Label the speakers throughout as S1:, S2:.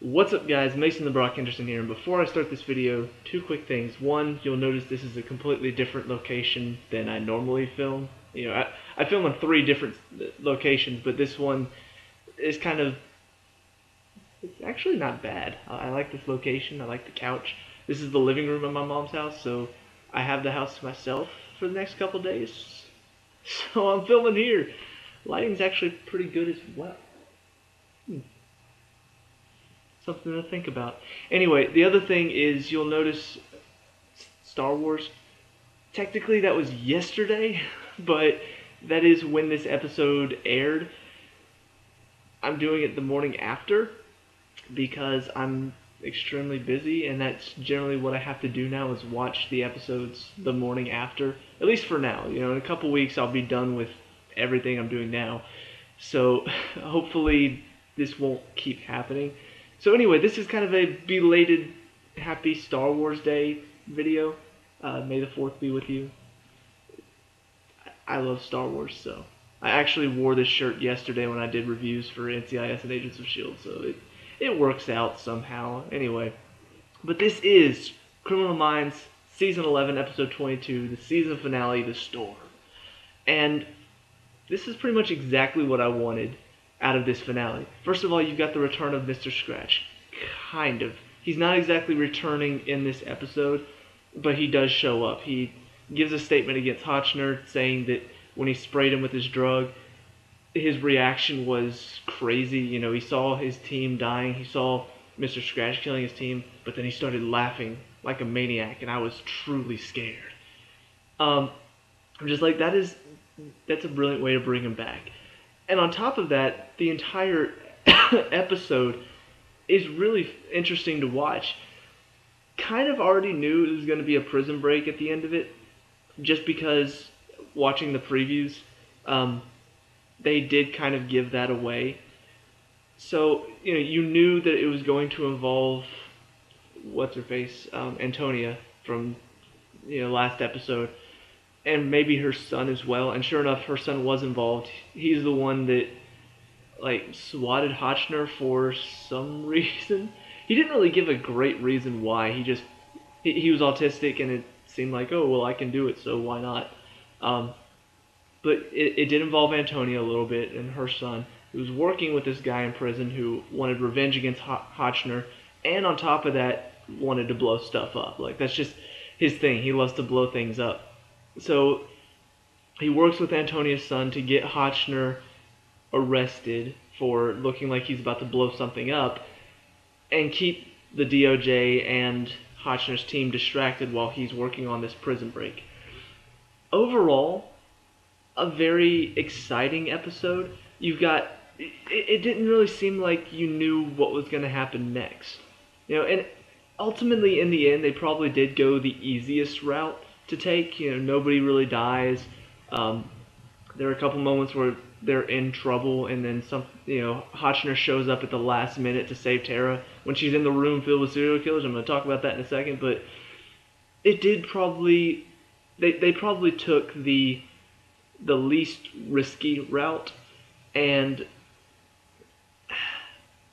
S1: What's up guys, Mason the Brock Henderson here, and before I start this video, two quick things. One, you'll notice this is a completely different location than I normally film. I film in three different locations, but this one is it's actually not bad. I like this location, I like the couch. This is the living room of my mom's house, so I have the house to myself for the next couple days. So I'm filming here. Lighting's actually pretty good as well. Something to think about. Anyway, the other thing is you'll notice Star Wars. Technically that was yesterday, but that is when this episode aired. I'm doing it the morning after because I'm extremely busy, and that's generally what I have to do now, is watch the episodes the morning after, at least for now. In a couple weeks I'll be done with everything I'm doing now, so hopefully this won't keep happening. So anyway, this is kind of a belated happy Star Wars Day video. May the 4th be with you. I love Star Wars, so I actually wore this shirt yesterday when I did reviews for NCIS and Agents of S.H.I.E.L.D., so it works out somehow. Anyway, but this is Criminal Minds Season 11, Episode 22, the season finale, The Storm. And this is pretty much exactly what I wanted out of this finale. First of all, you've got the return of Mr. Scratch. Kind of. He's not exactly returning in this episode, but he does show up. He gives a statement against Hotchner, saying that when he sprayed him with his drug, his reaction was crazy. He saw his team dying, he saw Mr. Scratch killing his team, but then he started laughing like a maniac, and I was truly scared. I'm just like, that's a brilliant way to bring him back. And on top of that, the entire episode is really interesting to watch. Kind of already knew it was going to be a prison break at the end of it, just because watching the previews, they did kind of give that away. So, you knew that it was going to involve, what's-her-face, Antonia from, last episode, and maybe her son as well. And sure enough, her son was involved. He's the one that, swatted Hotchner for some reason. He didn't really give a great reason why. He was autistic, and it seemed like, oh, well, I can do it, so why not? But it did involve Antonia a little bit, and her son, who was working with this guy in prison who wanted revenge against Hotchner, and on top of that, wanted to blow stuff up. That's just his thing. He loves to blow things up. So he works with Antonia's son to get Hotchner arrested for looking like he's about to blow something up, and keep the DOJ and Hotchner's team distracted while he's working on this prison break. Overall, a very exciting episode. It didn't really seem like you knew what was going to happen next. And ultimately in the end they probably did go the easiest route to take. Nobody really dies. There are a couple moments where they're in trouble, and then Hotchner shows up at the last minute to save Tara when she's in the room filled with serial killers. I'm going to talk about that in a second, but it did probably, they probably took the least risky route, and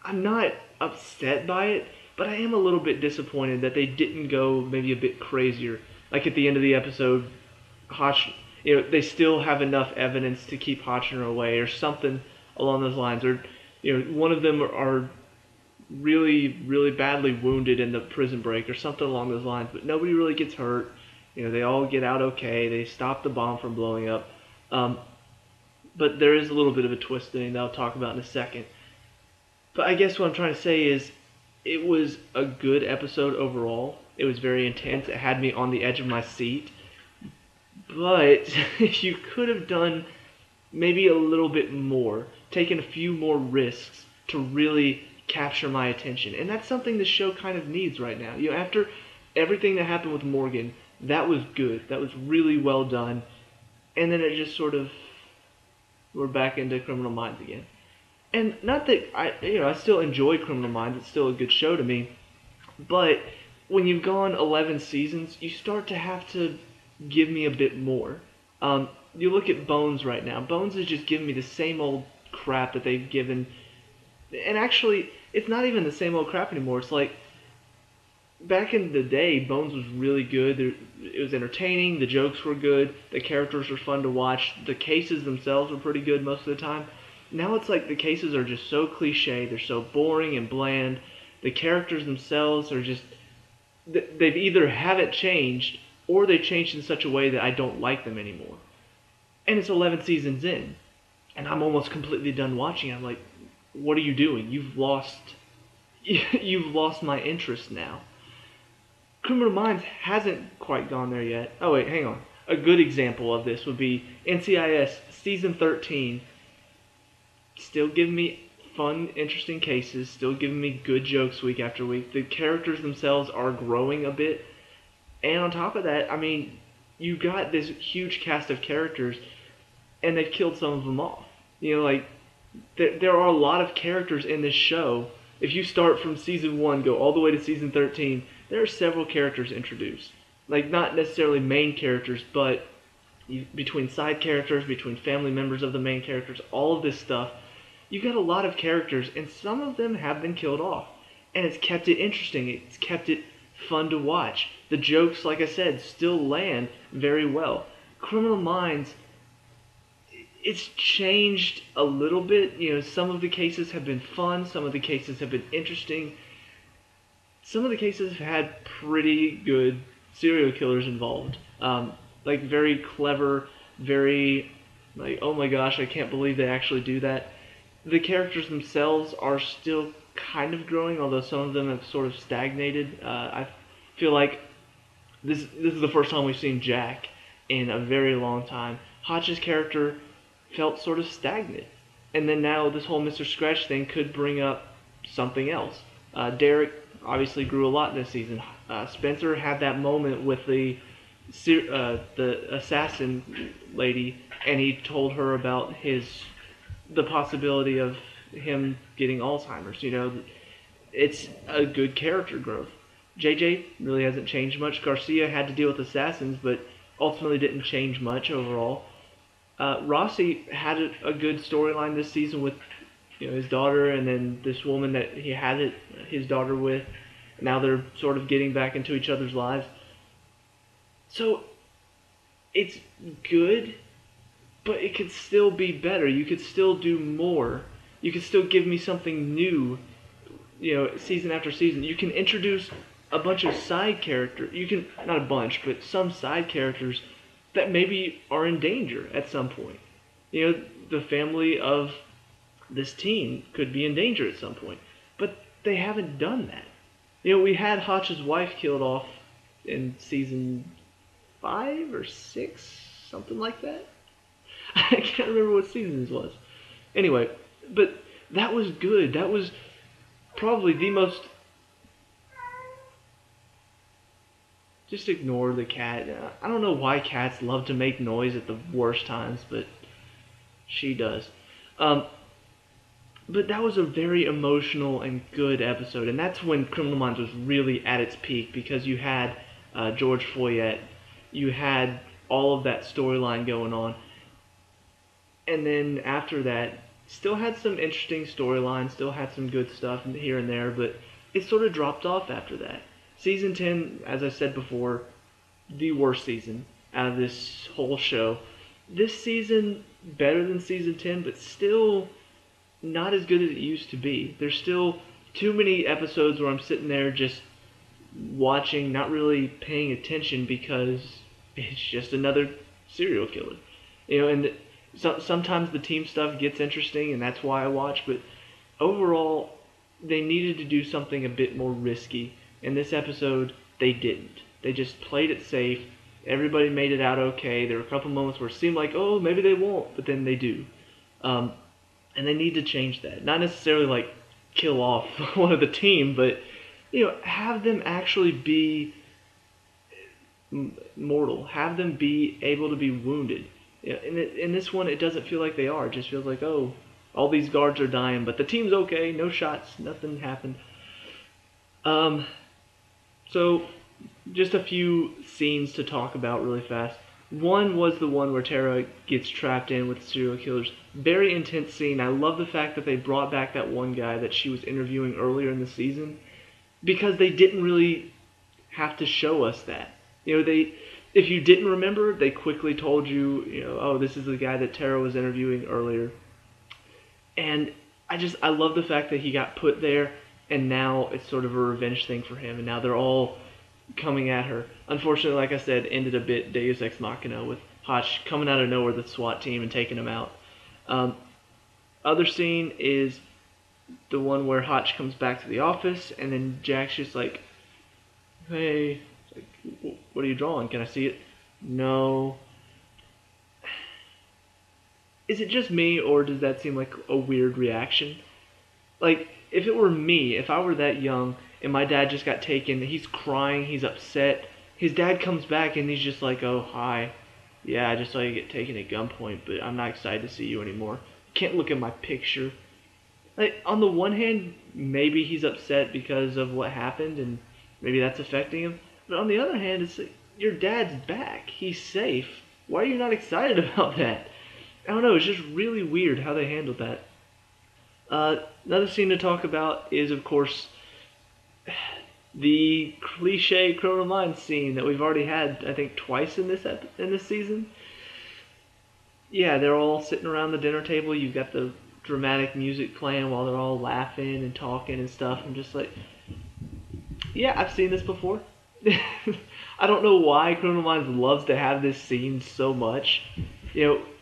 S1: I'm not upset by it, but I am a little bit disappointed that they didn't go maybe a bit crazier. Like at the end of the episode, they still have enough evidence to keep Hotchner away, or something along those lines. Or, one of them are really, really badly wounded in the prison break, or something along those lines, but nobody really gets hurt. They all get out okay. They stop the bomb from blowing up. But there is a little bit of a twist that I'll talk about in a second. But I guess what I'm trying to say is, it was a good episode overall. It was very intense. It had me on the edge of my seat. But you could have done maybe a little bit more, taken a few more risks to really capture my attention. And that's something the show kind of needs right now. After everything that happened with Morgan, that was good. That was really well done. And then it just sort of, we're back into Criminal Minds again. And not that I still enjoy Criminal Minds. It's still a good show to me. But when you've gone 11 seasons, you start to have to give me a bit more. You look at Bones right now. Bones is just giving me the same old crap that they've given. And actually, it's not even the same old crap anymore. It's like back in the day, Bones was really good. It was entertaining. The jokes were good. The characters were fun to watch. The cases themselves were pretty good most of the time. Now it's like the cases are just so cliche. They're so boring and bland. The characters themselves are just they've either haven't changed or they changed in such a way that I don't like them anymore. And it's 11 seasons in, and I'm almost completely done watching. I'm like, what are you doing? You've lost my interest now. Criminal Minds hasn't quite gone there yet. Oh wait, hang on. A good example of this would be NCIS season 13. Still giving me fun, interesting cases. Still giving me good jokes week after week. The characters themselves are growing a bit. And on top of that, I mean, you got this huge cast of characters, and they've killed some of them off. You know, like there are a lot of characters in this show. If you start from season 1, go all the way to season 13, there are several characters introduced. Like, not necessarily main characters, but between side characters, between family members of the main characters, all of this stuff. You've got a lot of characters, and some of them have been killed off. And it's kept it interesting. It's kept it fun to watch. The jokes, like I said, still land very well. Criminal Minds, it's changed a little bit. You know, some of the cases have been fun. Some of the cases have been interesting. Some of the cases have had pretty good serial killers involved. Like very clever, very like, oh my gosh, I can't believe they actually do that. The characters themselves are still kind of growing, although some of them have sort of stagnated. I feel like this is the first time we've seen Jack in a very long time. Hotch's character felt sort of stagnant. And then now this whole Mr. Scratch thing could bring up something else. Derek obviously grew a lot this season. Spencer had that moment with the assassin lady, and he told her about the possibility of him getting Alzheimer's. You know, it's a good character growth. JJ really hasn't changed much. Garcia had to deal with assassins, but ultimately didn't change much overall. Rossi had a good storyline this season with his daughter, and then this woman that he had his daughter with. Now they're sort of getting back into each other's lives. So it's good, but it could still be better. You could still do more. You could still give me something new, season after season. You can introduce a bunch of side characters. You can, not a bunch, but some side characters that maybe are in danger at some point. The family of this teen could be in danger at some point. But they haven't done that. We had Hotch's wife killed off in season 5 or 6, something like that. I can't remember what season this was. Anyway, but that was good. That was probably the most... Just ignore the cat. I don't know why cats love to make noise at the worst times, but she does. But that was a very emotional and good episode, and that's when Criminal Minds was really at its peak, because you had George Foyet, you had all of that storyline going on, and then after that, still had some interesting storylines, still had some good stuff here and there, but it sort of dropped off after that. Season 10, as I said before, the worst season out of this whole show. This season, better than season 10, but still not as good as it used to be. There's still too many episodes where I'm sitting there just watching, not really paying attention, because it's just another serial killer. And sometimes the team stuff gets interesting, and that's why I watch, but overall, they needed to do something a bit more risky. In this episode, they didn't. They just played it safe. Everybody made it out okay. There were a couple moments where it seemed like, oh, maybe they won't, but then they do. And they need to change that. Not necessarily like kill off one of the team, but have them actually be mortal. Have them be able to be wounded. In this one, it doesn't feel like they are. It just feels like, oh, all these guards are dying, but the team's okay. No shots. Nothing happened. So, just a few scenes to talk about really fast. One was the one where Tara gets trapped in with the serial killers. Very intense scene. I love the fact that they brought back that one guy that she was interviewing earlier in the season because they didn't really have to show us that. If you didn't remember, they quickly told you, oh, this is the guy that Tara was interviewing earlier. And I love the fact that he got put there, and now it's sort of a revenge thing for him, and now they're all coming at her. Unfortunately, like I said, ended a bit Deus Ex Machina with Hotch coming out of nowhere, the SWAT team, and taking him out. Other scene is the one where Hotch comes back to the office, and then Jack's just like, hey, what are you drawing? Can I see it? No. Is it just me, or does that seem like a weird reaction? Like, if it were me, if I were that young, and my dad just got taken, he's crying, he's upset, his dad comes back and he's just like, oh, hi. Yeah, I just saw you get taken at gunpoint, but I'm not excited to see you anymore. Can't look at my picture. Like, on the one hand, maybe he's upset because of what happened, and maybe that's affecting him. But on the other hand, it's like, your dad's back. He's safe. Why are you not excited about that? I don't know, it's just really weird how they handled that. Another scene to talk about is, of course, the cliche Criminal Minds scene that we've already had, I think, twice in this season. Yeah, they're all sitting around the dinner table. You've got the dramatic music playing while they're all laughing and talking and stuff. I'm just like, yeah, I've seen this before. I don't know why Criminal Minds loves to have this scene so much.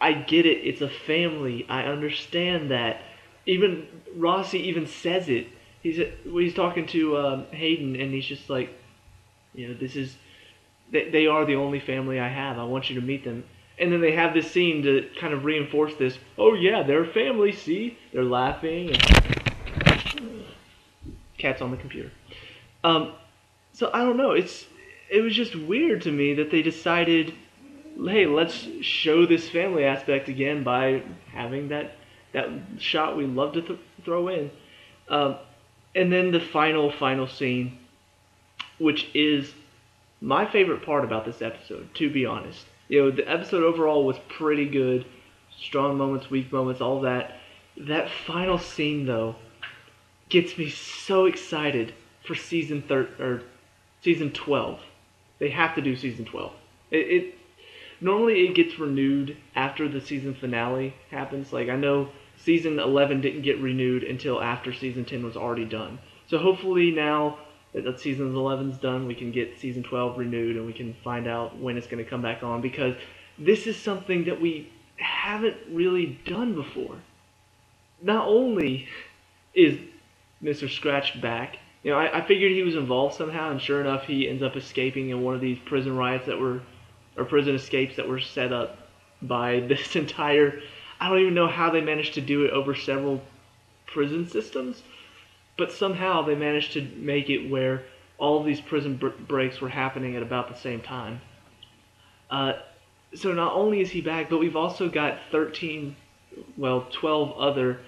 S1: I get it. It's a family. I understand that. Even Rossi even says it. He's talking to Hayden, and he's just like, they are the only family I have. I want you to meet them. And then they have this scene to kind of reinforce this. Oh yeah, they're a family. See, they're laughing. And cat's on the computer. So I don't know. It was just weird to me that they decided, hey, let's show this family aspect again by having that shot we love to throw in. And then the final scene, which is my favorite part about this episode, to be honest. The episode overall was pretty good. Strong moments, weak moments, all that. That final scene, though, gets me so excited for season 12. They have to do season 12. Normally it gets renewed after the season finale happens. Like, I know season 11 didn't get renewed until after season 10 was already done. So hopefully now that season 11's done, we can get season 12 renewed and we can find out when it's going to come back on, because this is something that we haven't really done before. Not only is Mr. Scratch back, I figured he was involved somehow, and sure enough, he ends up escaping in one of these prison riots or prison escapes that were set up by this entire... I don't even know how they managed to do it over several prison systems, but somehow they managed to make it where all of these prison breaks were happening at about the same time. So not only is he back, but we've also got 12 other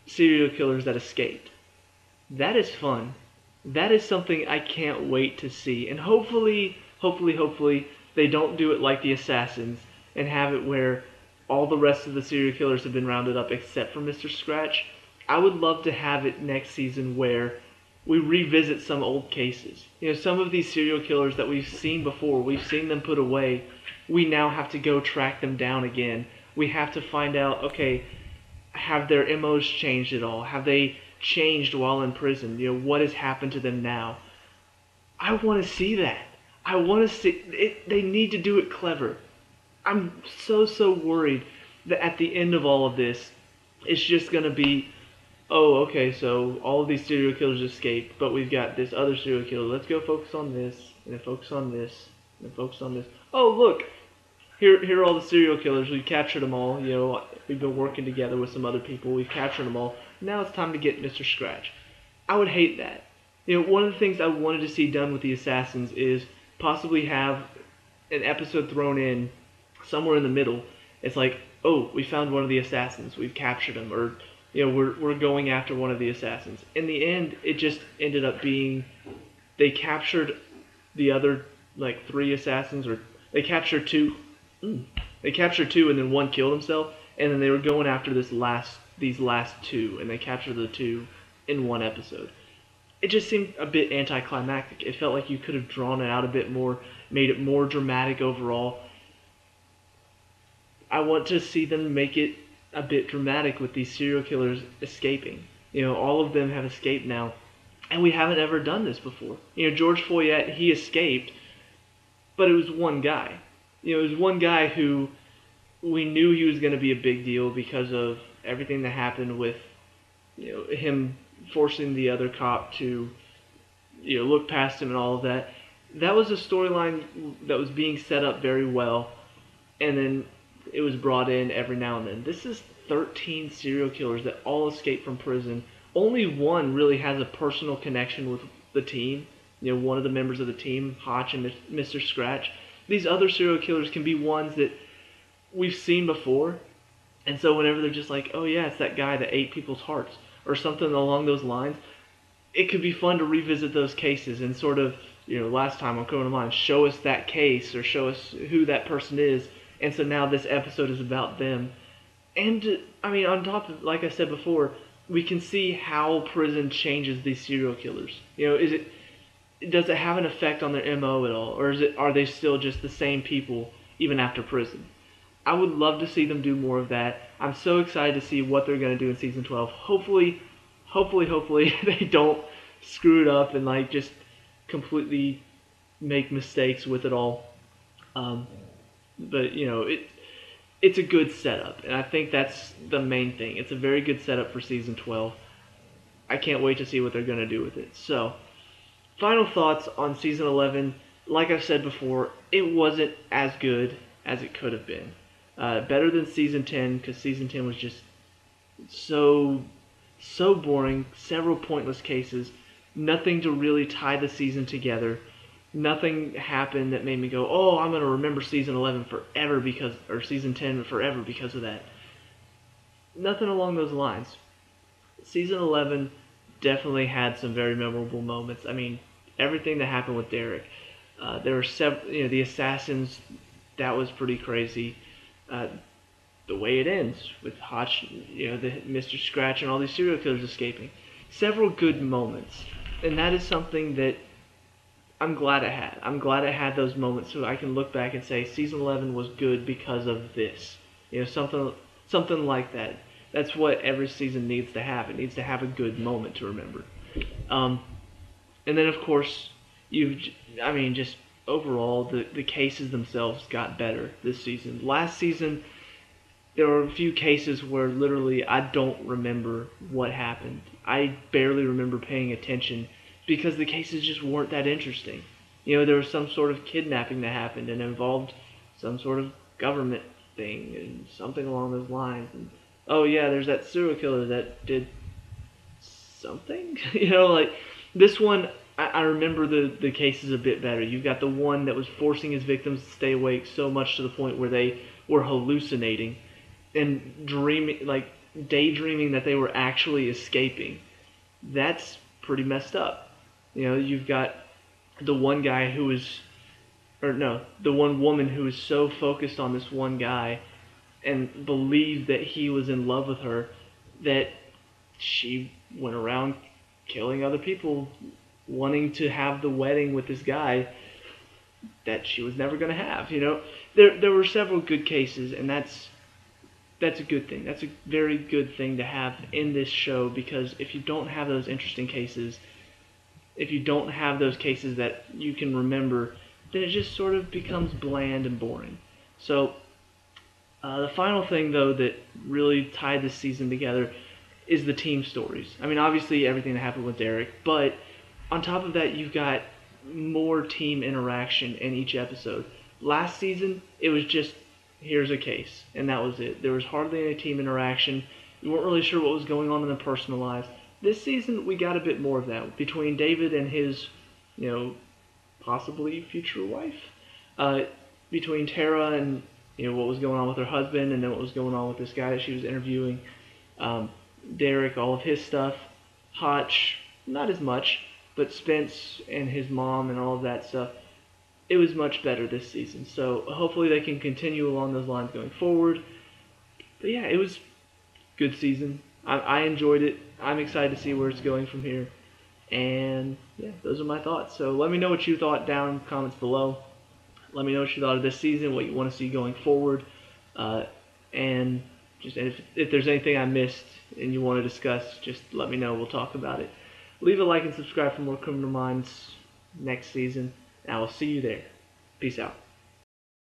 S1: serial killers that escaped. That is fun. That is something I can't wait to see. And hopefully, they don't do it like the Assassins and have it where all the rest of the serial killers have been rounded up except for Mr. Scratch. I would love to have it next season where we revisit some old cases. Some of these serial killers that we've seen before, we've seen them put away, we now have to go track them down again. We have to find out, okay, have their MOs changed at all? Have they changed while in prison? What has happened to them now? I want to see that. I want to see it. They need to do it clever. I'm so worried that at the end of all of this, it's just going to be, oh, okay, so all of these serial killers escaped, but we've got this other serial killer. Let's go focus on this, and then focus on this, and then focus on this. Oh, look, here are all the serial killers. We've captured them all. We've been working together with some other people. We've captured them all. Now it's time to get Mr. Scratch. I would hate that. One of the things I wanted to see done with the Assassins is possibly have an episode thrown in somewhere in the middle. It's like, oh, we found one of the Assassins. We've captured him. Or, we're going after one of the Assassins. In the end, it just ended up being they captured the other, 3 Assassins, or they captured 2, They captured two, and then one killed himself, and then they were going after these last two, and they captured the two in one episode. It just seemed a bit anticlimactic. It felt like you could have drawn it out a bit more, made it more dramatic overall. I want to see them make it a bit dramatic with these serial killers escaping. All of them have escaped now, and we haven't ever done this before. George Foyet, he escaped, but it was one guy. It was one guy who we knew he was going to be a big deal because of everything that happened with him forcing the other cop to look past him and all of that. That was a storyline that was being set up very well, and then it was brought in every now and then. This is 13 serial killers that all escaped from prison. Only one really has a personal connection with the team. One of the members of the team, Hotch and Mr. Scratch. These other serial killers can be ones that we've seen before, and so whenever they're just like, oh yeah, it's that guy that ate people's hearts, or something along those lines, it could be fun to revisit those cases and sort of, last time on Criminal Minds, show us that case or show us who that person is, and so now this episode is about them. And, on top of, like I said before, we can see how prison changes these serial killers. Does it have an effect on their MO at all, or are they still just the same people even after prison? I would love to see them do more of that. I'm so excited to see what they're going to do in season 12. Hopefully they don't screw it up and just completely make mistakes with it all. But it's a good setup, and I think that's the main thing. It's a very good setup for season 12. I can't wait to see what they're going to do with it. So, final thoughts on season 11. Like I've said before, it wasn't as good as it could have been. Better than season 10, because season 10 was just so boring. Several pointless cases. Nothing to really tie the season together. Nothing happened that made me go, oh, I'm going to remember season 11 forever or season 10 forever because of that. Nothing along those lines. Season 11 definitely had some very memorable moments. Everything that happened with Derek. There were several, the assassins, that was pretty crazy. The way it ends with Hotch, the Mr. Scratch and all these serial killers escaping. Several good moments. And that is something that I'm glad I had. I'm glad I had those moments so I can look back and say season 11 was good because of this. Something like that. That's what every season needs to have. It needs to have a good moment to remember. And then of course, just overall, the cases themselves got better this season. Last season, there were a few cases where literally I don't remember what happened. I barely remember paying attention because the cases just weren't that interesting. There was some sort of kidnapping that happened and involved some sort of government thing and something along those lines. And, oh yeah, there's that serial killer that did something. This one, I remember the cases a bit better. You've got the one that was forcing his victims to stay awake so much to the point where they were hallucinating and daydreaming that they were actually escaping. That's pretty messed up. You've got the one guy the one woman who was so focused on this one guy and believed that he was in love with her that she went around killing other people, wanting to have the wedding with this guy that she was never going to have. There were several good cases, and that's a good thing. That's a very good thing to have in this show, because if you don't have those interesting cases, if you don't have those cases that you can remember, then it just sort of becomes bland and boring. So the final thing, though, that really tied this season together is the team stories. Obviously everything that happened with Derek, but on top of that, you've got more team interaction in each episode. Last season, it was just, here's a case, and that was it. There was hardly any team interaction. You weren't really sure what was going on in their personal lives. This season, we got a bit more of that between David and his, possibly future wife. Between Tara and, what was going on with her husband, and then what was going on with this guy that she was interviewing. Derek, all of his stuff. Hotch, not as much, but Spence and his mom and all of that stuff. it was much better this season. So hopefully they can continue along those lines going forward. But yeah, it was a good season. I enjoyed it. I'm excited to see where it's going from here. And yeah, those are my thoughts. So let me know what you thought down in the comments below. Let me know what you thought of this season, what you want to see going forward. And just if there's anything I missed and you want to discuss, just let me know. We'll talk about it. Leave a like and subscribe for more Criminal Minds next season. And I will see you there. Peace out.